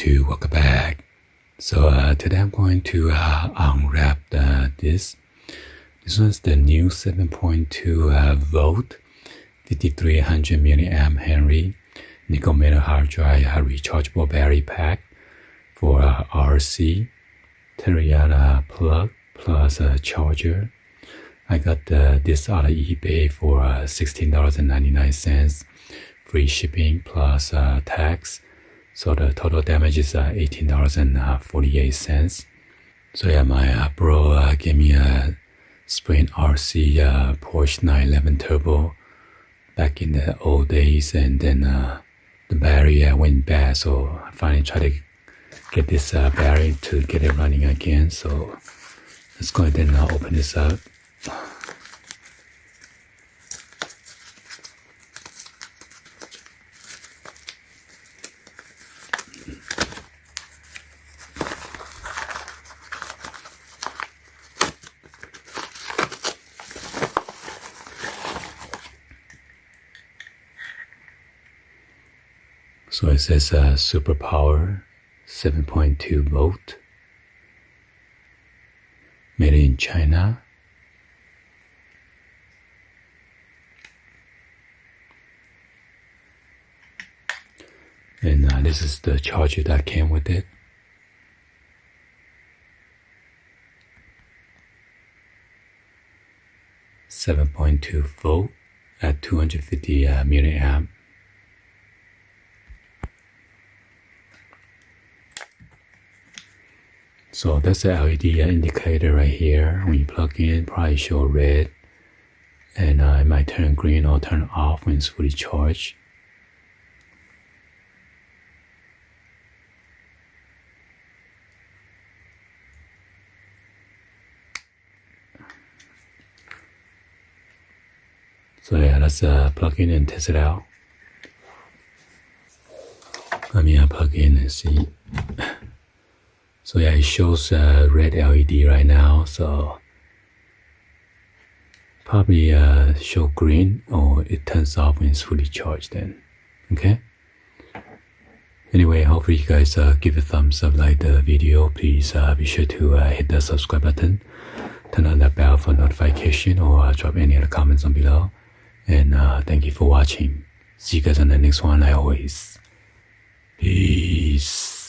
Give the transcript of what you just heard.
to welcome back. So today I'm going to unwrap this. This one's the new 7.2 volt 5300 milliamp Henry nickel metal hard drive rechargeable battery pack for RC Tamiya plug plus a charger. I got this out of eBay for $16.99, free shipping plus tax. So the total damage is $18.48. So yeah, my bro gave me a Sprint RC Porsche 911 Turbo back in the old days, and then the battery went bad, so I finally tried to get this battery to get it running again. So let's go ahead and open this up. So it says superpower 7.2 volt, made in China. And this is the charger that came with it. .2 volt at 250 milliamp. So that's the LED indicator right here. When you plug in, probably show red, and it might turn green or turn off when it's fully charged. So yeah, let's plug in and test it out. Let me plug in and see. So yeah, it shows red LED right now, so probably show green, or it turns off when it's fully charged then. Okay? Anyway, hopefully you guys give a thumbs up, like the video. Please be sure to hit the subscribe button, turn on that bell for notification, or drop any other comments on below. And thank you for watching. See you guys on the next one, like always. Peace.